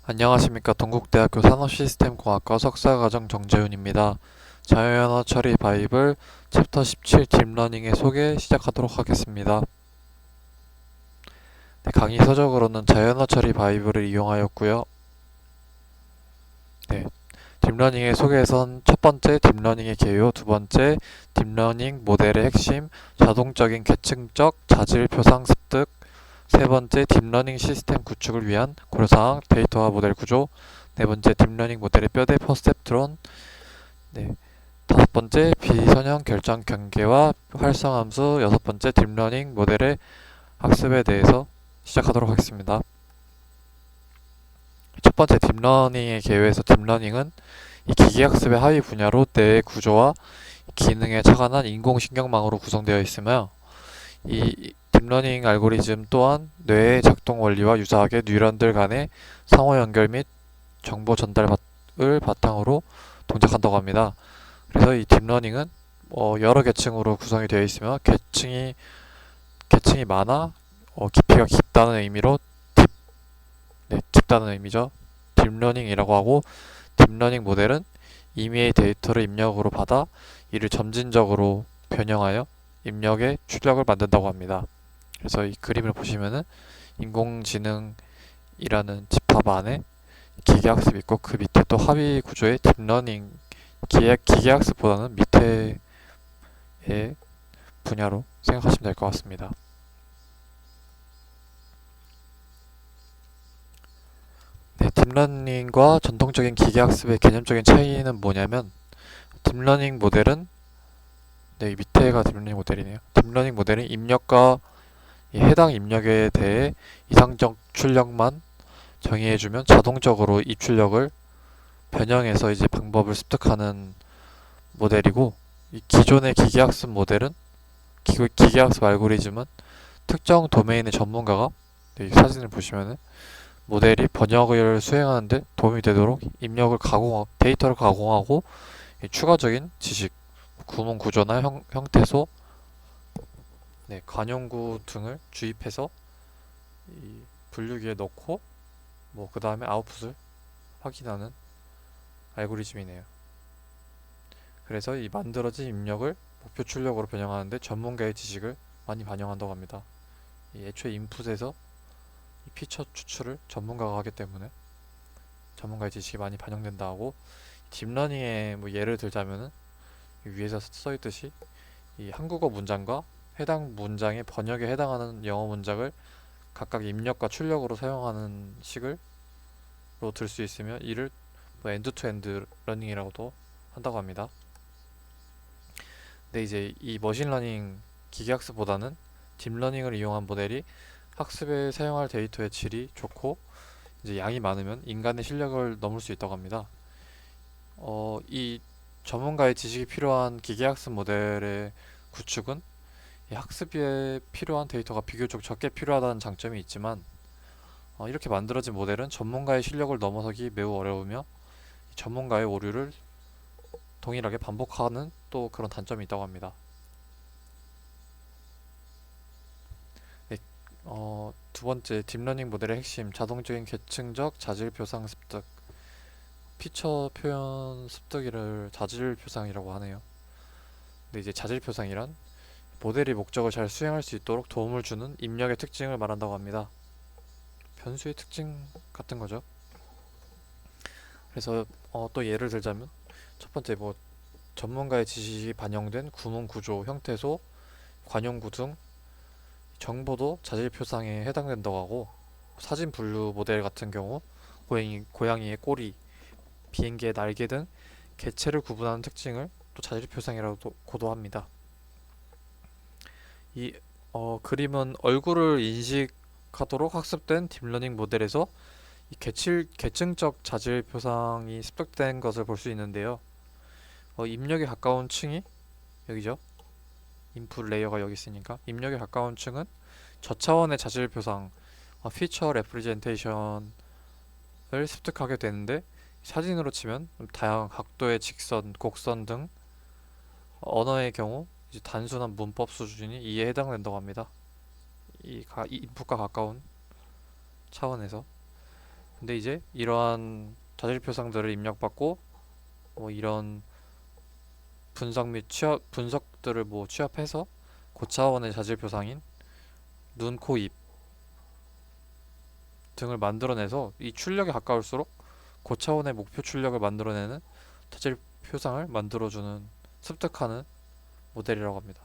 안녕하십니까. 동국대학교 산업시스템공학과 석사과정 정재훈입니다. 자유언어 처리 바이블 챕터 17 딥러닝의 소개 시작하도록 하겠습니다. 네, 강의 서적으로는 자유언어 처리 바이블을 이용하였고요. 네, 딥러닝의 소개에선 첫 번째 딥러닝의 개요, 두 번째 딥러닝 모델의 핵심, 자동적인 계층적 자질 표상 습득, 세 번째 딥러닝 시스템 구축을 위한 고려사항 데이터와 모델 구조, 네 번째 딥러닝 모델의 뼈대 퍼셉트론, 네, 다섯 번째 비선형 결정 경계와 활성함수, 여섯 번째 딥러닝 모델의 학습에 대해서 시작하도록 하겠습니다. 첫 번째 딥러닝의 개요에서 딥러닝은 이 기계학습의 하위 분야로 뇌의 구조와 기능에 착안한 인공신경망으로 구성되어 있으며 이 딥러닝 알고리즘 또한 뇌의 작동 원리와 유사하게 뉴런들 간의 상호 연결 및 정보 전달을 바탕으로 동작한다고 합니다. 그래서 이 딥러닝은 여러 계층으로 구성이 되어 있으며 계층이 많아 깊이가 깊다는 의미로 깊다는 의미죠. 딥러닝이라고 하고, 딥러닝 모델은 임의의 데이터를 입력으로 받아 이를 점진적으로 변형하여 입력의 출력을 만든다고 합니다. 그래서 이 그림을 보시면은 인공지능이라는 집합 안에 기계학습이 있고, 그 밑에 또 하위 구조의 딥러닝, 기계학습보다는 밑에의 분야로 생각하시면 될 것 같습니다. 네, 딥러닝과 전통적인 기계학습의 개념적인 차이는 뭐냐면, 딥러닝 모델은, 네, 이 밑에가 딥러닝 모델이네요. 딥러닝 모델은 입력과 이 해당 입력에 대해 이상적 출력만 정의해주면 자동적으로 이 출력을 변형해서 이제 방법을 습득하는 모델이고, 이 기존의 기계학습 모델은, 기계학습 알고리즘은 특정 도메인의 전문가가, 이 사진을 보시면은 모델이 번역을 수행하는데 도움이 되도록 데이터를 가공하고 추가적인 지식, 구문 구조나 형태소, 네, 관용구 등을 주입해서 이 분류기에 넣고 그 다음에 아웃풋을 확인하는 알고리즘이네요. 그래서 이 만들어진 입력을 목표 출력으로 변형하는데 전문가의 지식을 많이 반영한다고 합니다. 이 애초에 인풋에서 이 피처 추출을 전문가가 하기 때문에 전문가의 지식이 많이 반영된다 하고, 딥러닝의 예를 들자면은 위에서 써있듯이 이 한국어 문장과 해당 문장의 번역에 해당하는 영어 문장을 각각 입력과 출력으로 사용하는 식으로 들 수 있으며, 이를 엔드 투 엔드 러닝이라고도 한다고 합니다. 근데 이제 이 머신러닝 기계학습보다는 딥러닝을 이용한 모델이 학습에 사용할 데이터의 질이 좋고 이제 양이 많으면 인간의 실력을 넘을 수 있다고 합니다. 이 전문가의 지식이 필요한 기계학습 모델의 구축은 이 학습에 필요한 데이터가 비교적 적게 필요하다는 장점이 있지만, 이렇게 만들어진 모델은 전문가의 실력을 넘어서기 매우 어려우며 전문가의 오류를 동일하게 반복하는 또 그런 단점이 있다고 합니다. 네, 두 번째 딥러닝 모델의 핵심, 자동적인 계층적 자질 표상 습득. 피처 표현 습득을 자질 표상이라고 하네요. 근데 이제 자질 표상이란 모델이 목적을 잘 수행할 수 있도록 도움을 주는 입력의 특징을 말한다고 합니다. 변수의 특징 같은 거죠. 그래서 또 예를 들자면, 첫 번째 전문가의 지식이 반영된 구문 구조, 형태소, 관용구 등 정보도 자질 표상에 해당된다고 하고, 사진 분류 모델 같은 경우 고양이의 꼬리, 비행기의 날개 등 개체를 구분하는 특징을 또 자질 표상이라고도 합니다. 이 그림은 얼굴을 인식하도록 학습된 딥러닝 모델에서 이 계층적 자질 표상이 습득된 것을 볼 수 있는데요. 입력에 가까운 층이 여기죠. 인풋 레이어가 여기 있으니까 입력에 가까운 층은 저차원의 자질 표상, 피처 레프리젠테이션을 습득하게 되는데, 사진으로 치면 다양한 각도의 직선, 곡선 등 언어의 경우 이제 단순한 문법 수준이 이에 해당된다고 합니다. 이 인풋과 가까운 차원에서. 근데 이제 이러한 자질 표상들을 입력받고 뭐 이런 분석 및 취합 분석들을 뭐 취합해서 고차원의 자질 표상인 눈, 코, 입 등을 만들어내서 이 출력에 가까울수록 고차원의 목표 출력을 만들어내는 자질 표상을 만들어주는 습득하는 모델이라고 합니다.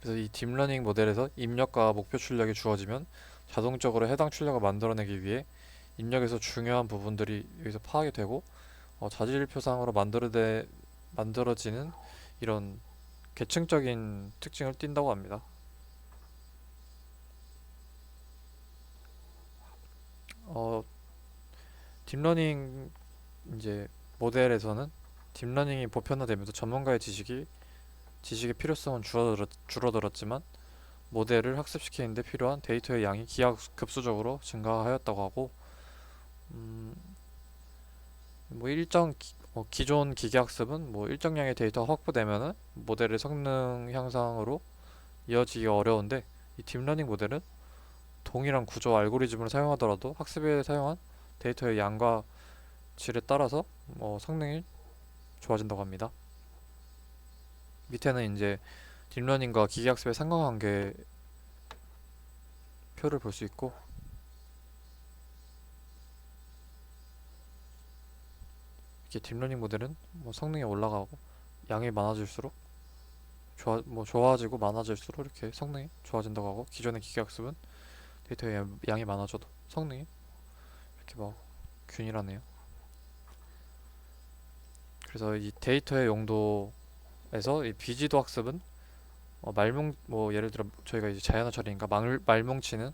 그래서 이 딥러닝 모델에서 입력과 목표 출력이 주어지면 자동적으로 해당 출력을 만들어내기 위해 입력에서 중요한 부분들이 여기서 파악이 되고 자질 표상으로 만들어지는 이런 계층적인 특징을 띈다고 합니다. 어, 딥러닝 이제 모델에서는 딥러닝이 보편화되면서 전문가의 지식의 필요성은 줄어들었지만 모델을 학습시키는 데 필요한 데이터의 양이 기하급수적으로 증가하였다고 하고 음, 뭐 기존 기계학습은 뭐 일정량의 데이터가 확보되면은 모델의 성능 향상으로 이어지기 어려운데 이 딥러닝 모델은 동일한 구조 알고리즘을 사용하더라도 학습에 사용한 데이터의 양과 질에 따라서 성능이 좋아진다고 합니다. 밑에는 이제 딥러닝과 기계학습의 상관관계 표를 볼 수 있고 이렇게 딥러닝 모델은 성능이 올라가고 양이 많아질수록 좋아지고 많아질수록 이렇게 성능이 좋아진다고 하고 기존의 기계학습은 데이터의 양이 많아져도 성능이 이렇게 균일하네요. 그래서 이 데이터의 용도에서 이 비지도 학습은 예를 들어 저희가 이제 자연어 처리니까 말뭉치는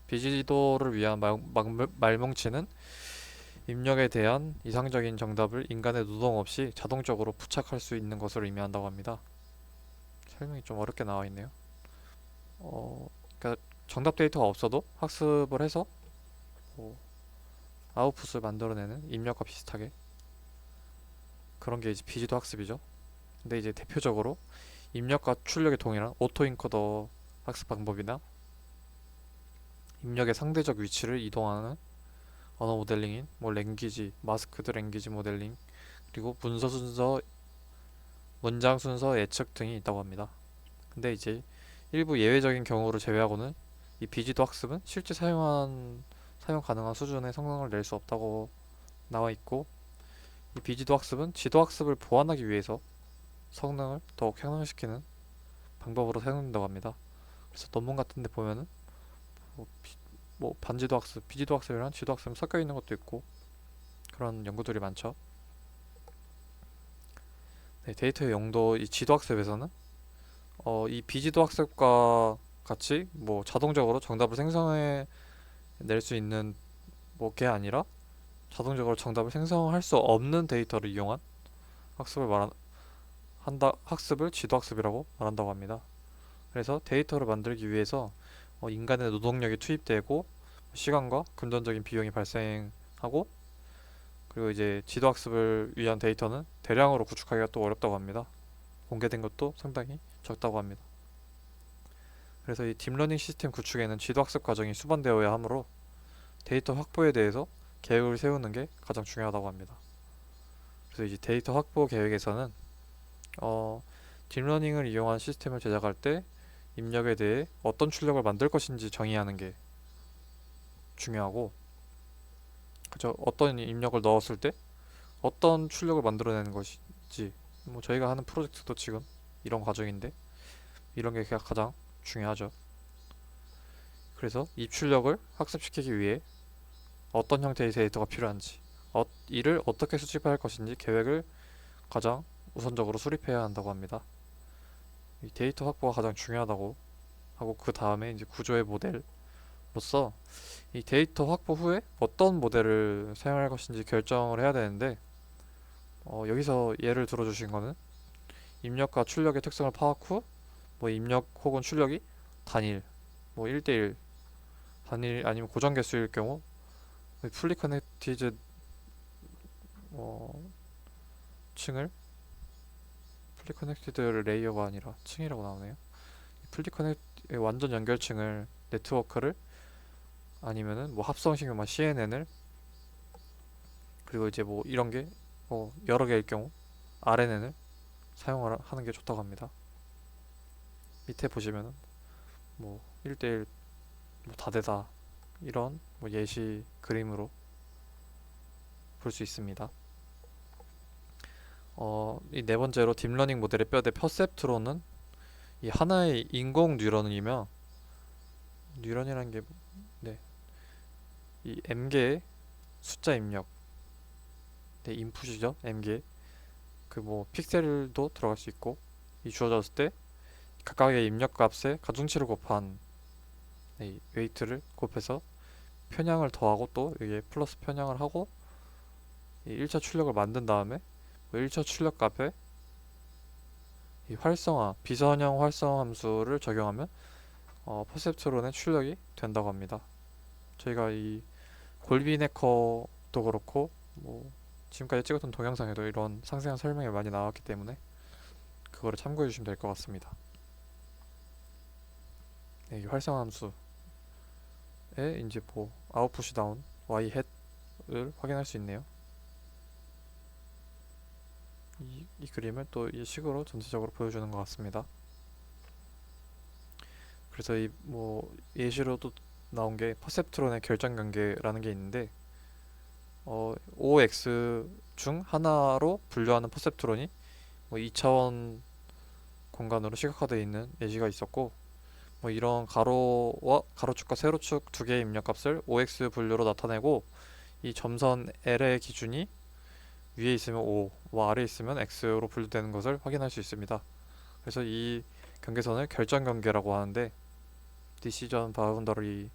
비지도를 위한 말뭉치는 입력에 대한 이상적인 정답을 인간의 노동 없이 자동적으로 부착할 수 있는 것을 의미한다고 합니다. 설명이 좀 어렵게 나와 있네요. 그러니까 정답 데이터가 없어도 학습을 해서 뭐 아웃풋을 만들어내는 입력과 비슷하게 그런 게 이제 비지도 학습이죠. 근데 이제 대표적으로 입력과 출력이 동일한 오토인코더 학습 방법이나 입력의 상대적 위치를 이동하는 언어 모델링인 랭귀지, 마스크드 랭귀지 모델링, 그리고 문장 순서 예측 등이 있다고 합니다. 근데 이제 일부 예외적인 경우를 제외하고는 이 비지도 학습은 실제 사용 가능한 수준의 성능을 낼 수 없다고 나와 있고 이 비지도 학습은 지도 학습을 보완하기 위해서 성능을 더욱 향상시키는 방법으로 사용된다고 합니다. 그래서 논문 같은 데 보면은 뭐, 반지도 학습, 비지도 학습이랑 지도 학습이 섞여 있는 것도 있고 그런 연구들이 많죠. 네, 데이터의 용도 이 지도 학습에서는 이 비지도 학습과 같이 자동적으로 정답을 생성해 낼 수 있는 게 아니라 자동적으로 정답을 생성할 수 없는 데이터를 이용한 학습을 지도 학습이라고 말한다고 합니다. 그래서 데이터를 만들기 위해서 인간의 노동력이 투입되고 시간과 금전적인 비용이 발생하고 그리고 이제 지도 학습을 위한 데이터는 대량으로 구축하기가 또 어렵다고 합니다. 공개된 것도 상당히 적다고 합니다. 그래서 이 딥러닝 시스템 구축에는 지도 학습 과정이 수반되어야 하므로 데이터 확보에 대해서 계획을 세우는 게 가장 중요하다고 합니다. 그래서 이제 데이터 확보 계획에서는 딥러닝을 이용한 시스템을 제작할 때 입력에 대해 어떤 출력을 만들 것인지 정의하는 게 중요하고 그죠? 어떤 입력을 넣었을 때 어떤 출력을 만들어내는 것인지 저희가 하는 프로젝트도 지금 이런 과정인데 이런 게 가장 중요하죠. 그래서 입출력을 학습시키기 위해 어떤 형태의 데이터가 필요한지 이를 어떻게 수집할 것인지 계획을 가장 우선적으로 수립해야 한다고 합니다. 이 데이터 확보가 가장 중요하다고 하고 그 다음에 이제 구조의 모델로서 이 데이터 확보 후에 어떤 모델을 사용할 것인지 결정을 해야 되는데 여기서 예를 들어주신 거는 입력과 출력의 특성을 파악 후 입력 혹은 출력이 단일 1대1 단일 아니면 고정 개수일 경우 풀리 커넥티드 층을 풀리 커넥티드 레이어가 아니라 층이라고 나오네요. 풀리 커넥 완전 연결층을 네트워크를 아니면은 뭐 합성식용만 CNN을, 그리고 이제 뭐 이런 게 여러 개일 경우 RNN을 사용하는 게 좋다고 합니다. 밑에 보시면은 뭐 1대1 뭐 다되다 이런 뭐 예시 그림으로 볼 수 있습니다. 이 네 번째로 딥러닝 모델의 뼈대 퍼셉트론은 이 하나의 인공 뉴런이며, 뉴런이라는 게 네, 이 M개의 숫자 입력, 네, 인풋이죠. M개 그 뭐 픽셀도 들어갈 수 있고, 이 주어졌을 때 각각의 입력 값에 가중치를 곱한 이 웨이트를 곱해서 편향을 더하고 또 이게 플러스 편향을 하고 이 1차 출력을 만든 다음에 1차 출력 값에 이 활성화, 비선형 활성화 함수를 적용하면 퍼셉트론의 출력이 된다고 합니다. 저희가 이 골비네커도 그렇고 뭐 지금까지 찍었던 동영상에도 이런 상세한 설명이 많이 나왔기 때문에 그거를 참고해 주시면 될 것 같습니다. 네, 이 활성화 함수에 이제 뭐 아웃풋이 나온 y 햇을 확인할 수 있네요. 이 그림을 또 이 식으로 전체적으로 보여주는 것 같습니다. 그래서 이 뭐 예시로도 나온 게 퍼셉트론의 결정 관계라는 게 있는데, OX 중 하나로 분류하는 퍼셉트론이 뭐 2차원 공간으로 시각화되어 있는 예시가 있었고, 뭐 이런 가로와 가로축과 세로축 두 개의 입력값을 OX 분류로 나타내고, 이 점선 L의 기준이 위에 있으면 O, 아래에 있으면 X로 분류되는 것을 확인할 수 있습니다. 그래서 이 경계선을 결정 경계라고 하는데, 디시전 바운더리라고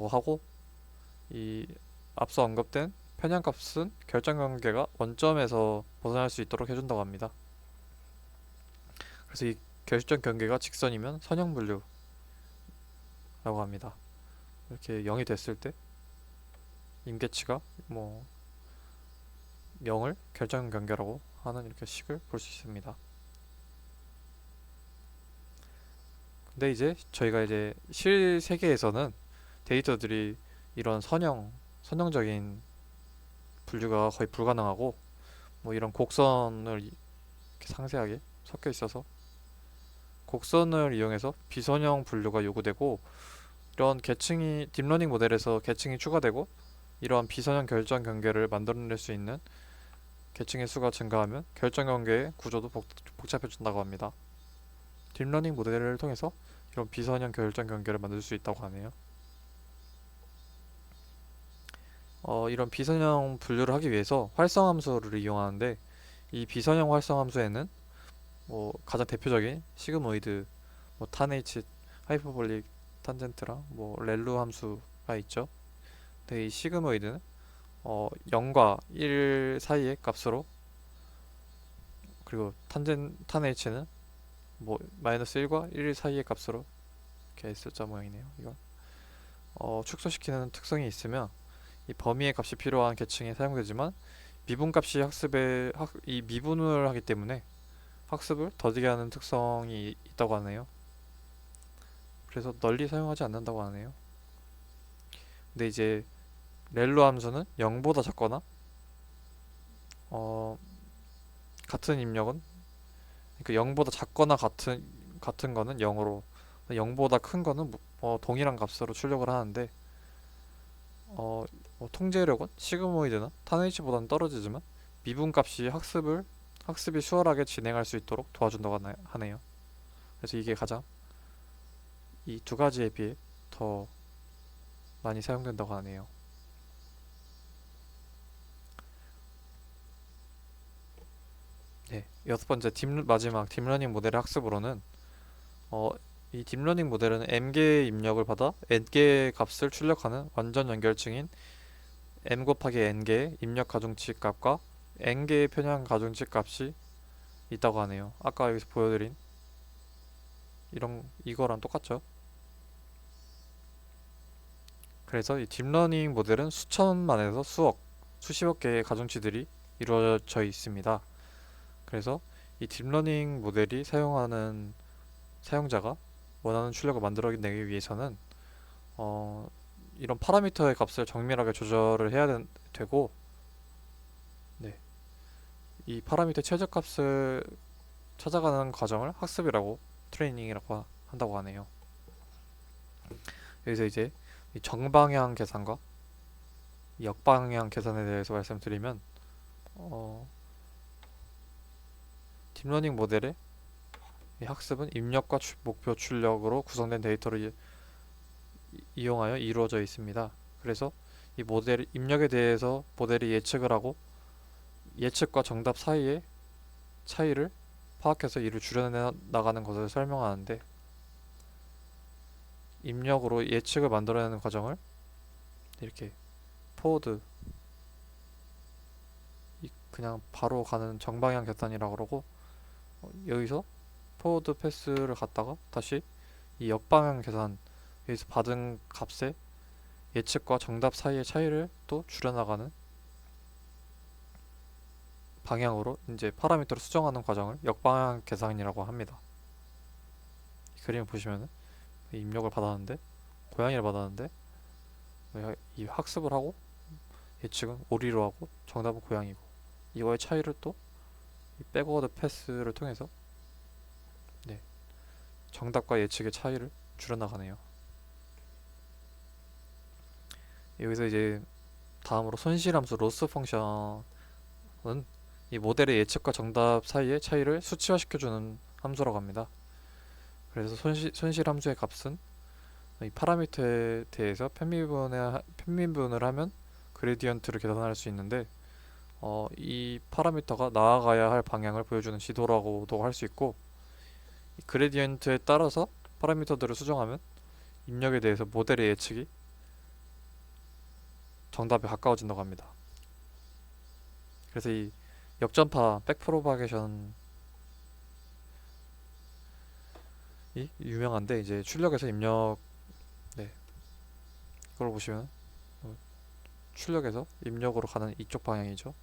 하고, 이 앞서 언급된 편향값은 결정 경계가 원점에서 벗어날 수 있도록 해준다고 합니다. 그래서 이 결정 경계가 직선이면 선형 분류라고 합니다. 이렇게 0이 됐을 때 임계치가 뭐 0을 결정 경계라고 하는 이렇게 식을 볼 수 있습니다. 근데 이제 저희가 이제 실세계에서는 데이터들이 이런 선형적인 분류가 거의 불가능하고, 뭐 이런 곡선을 이렇게 상세하게 섞여 있어서 곡선을 이용해서 비선형 분류가 요구되고, 이런 계층이 딥러닝 모델에서 계층이 추가되고 이러한 비선형 결정 경계를 만들어낼 수 있는 계층의 수가 증가하면 결정 경계의 구조도 복잡해진다고 합니다. 딥러닝 모델을 통해서 이런 비선형 결정 경계를 만들 수 있다고 하네요. 이런 비선형 분류를 하기 위해서 활성함수를 이용하는데, 이 비선형 활성함수에는 뭐 가장 대표적인 시그모이드, 뭐 탄H, 하이퍼볼릭 탄젠트랑 뭐 렐루 함수가 있죠. 근데 이 시그모이드는 0과 1 사이의 값으로, 그리고 탄H는 뭐 마이너스 1과 1 사이의 값으로 이렇게 S자 모양이네요. 이건 축소시키는 특성이 있으면 이 범위의 값이 필요한 계층에 사용되지만, 미분값이 이 미분을 하기 때문에 학습을 더디게 하는 특성이 있다고 하네요. 그래서 널리 사용하지 않는다고 하네요. 근데 이제 렐로 함수는 0보다 작거나 같은 입력은, 그러니까 0보다 작거나 같은 거는 0으로, 0보다 큰 거는 동일한 값으로 출력을 하는데, 통제력은 시그모이드나 탄H보다는 떨어지지만 미분값이 학습이 수월하게 진행할 수 있도록 도와준다고 하네요. 그래서 이게 가장 이 두 가지에 비해 더 많이 사용된다고 하네요. 네, 여섯 번째 마지막 딥러닝 모델의 학습으로는, 어, 이 딥러닝 모델은 m개의 입력을 받아 n개의 값을 출력하는 완전 연결층인 m 곱하기 n개의 입력 가중치 값과 n개의 편향 가중치 값이 있다고 하네요. 아까 여기서 보여드린 이거랑 똑같죠? 그래서 이 딥러닝 모델은 수천만에서 수십억 개의 가중치들이 이루어져 있습니다. 그래서 이 딥러닝 모델이 사용하는 사용자가 원하는 출력을 만들어내기 위해서는 이런 파라미터의 값을 정밀하게 조절을 해야 되고, 네, 이 파라미터 최저값을 찾아가는 과정을 학습이라고, 트레이닝이라고 한다고 하네요. 여기서 이제 이 정방향 계산과 이 역방향 계산에 대해서 말씀드리면, 어, 딥러닝 모델의 이 학습은 입력과 목표 출력으로 구성된 데이터를 이용하여 이루어져 있습니다. 그래서 이 모델 입력에 대해서 모델이 예측을 하고 예측과 정답 사이의 차이를 파악해서 이를 줄여내 나가는 것을 설명하는데, 입력으로 예측을 만들어내는 과정을 이렇게 포워드, 그냥 바로 가는 정방향 계산이라고 그러고, 여기서 포워드 패스를 갔다가 다시 이 역방향 계산, 여기서 받은 값의 예측과 정답 사이의 차이를 또 줄여나가는 방향으로 이제 파라미터를 수정하는 과정을 역방향 계산이라고 합니다. 이 그림을 보시면은 입력을 받았는데, 고양이를 받았는데, 이 학습을 하고 예측은 오리로 하고 정답은 고양이고, 이거의 차이를 또 이 백워드 패스를 통해서, 네, 정답과 예측의 차이를 줄여나가네요. 여기서 이제 다음으로 손실함수 로스 펑션은 이 모델의 예측과 정답 사이의 차이를 수치화시켜주는 함수라고 합니다. 그래서 손실함수의 값은 이 파라미터에 대해서 편미분을 하면 그레디언트를 계산할 수 있는데, 이 파라미터가 나아가야 할 방향을 보여주는 지도라고도 할 수 있고, 이 그레디언트에 따라서 파라미터들을 수정하면 입력에 대해서 모델의 예측이 정답에 가까워진다고 합니다. 그래서 이 역전파 백프로파게이션이 유명한데, 이제 출력에서 입력, 네, 이걸 보시면 출력에서 입력으로 가는 이쪽 방향이죠.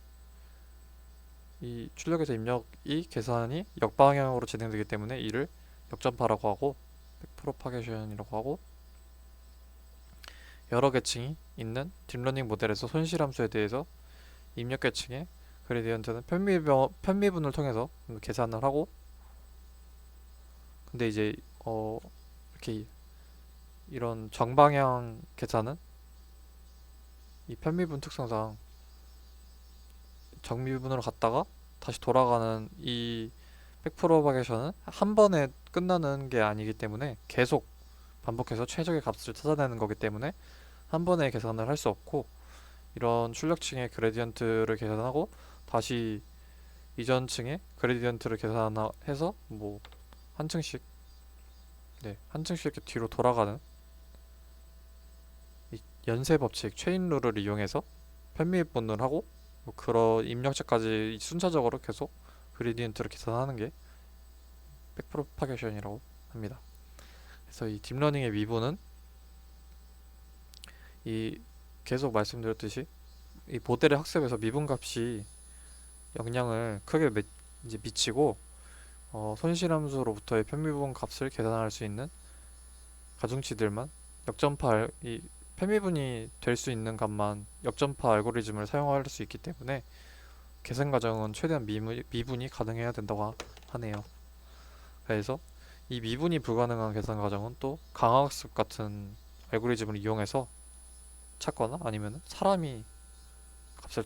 이 출력에서 입력이 계산이 역방향으로 진행되기 때문에 이를 역전파라고 하고 백프로파게이션이라고 하고, 여러 계층이 있는 딥러닝 모델에서 손실함수에 대해서 입력 계층의 그레디언트는 편미분을 통해서 계산을 하고, 근데 이제 이렇게 이런 정방향 계산은 이 편미분 특성상 정미분으로 갔다가 다시 돌아가는 이 백프로파게이션은 한 번에 끝나는 게 아니기 때문에 계속 반복해서 최적의 값을 찾아내는 거기 때문에 한 번에 계산을 할 수 없고, 이런 출력층의 그레디언트를 계산하고 다시 이전 층의 그레디언트를 계산해서 뭐 한 층씩, 네, 한 층씩 이렇게 뒤로 돌아가는 이 연쇄 법칙 체인 룰을 이용해서 편미분을 하고, 뭐 그런 입력처까지 순차적으로 계속 그레디언트를 계산하는 게 백프로파게이션이라고 합니다. 그래서 이 딥러닝의 미분은 이 계속 말씀드렸듯이 이 모델의 학습에서 미분값이 영향을 크게 이제 미치고, 손실함수로부터의 편미분 값을 계산할 수 있는 가중치들만 이 편미분이 될 수 있는 값만 역전파 알고리즘을 사용할 수 있기 때문에 계산 과정은 최대한 미분이 가능해야 된다고 하네요. 그래서 이 미분이 불가능한 계산 과정은 또 강화학습 같은 알고리즘을 이용해서 찾거나 아니면 사람이 값을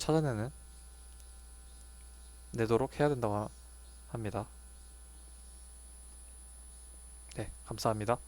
내도록 해야 된다고 합니다. 네, 감사합니다.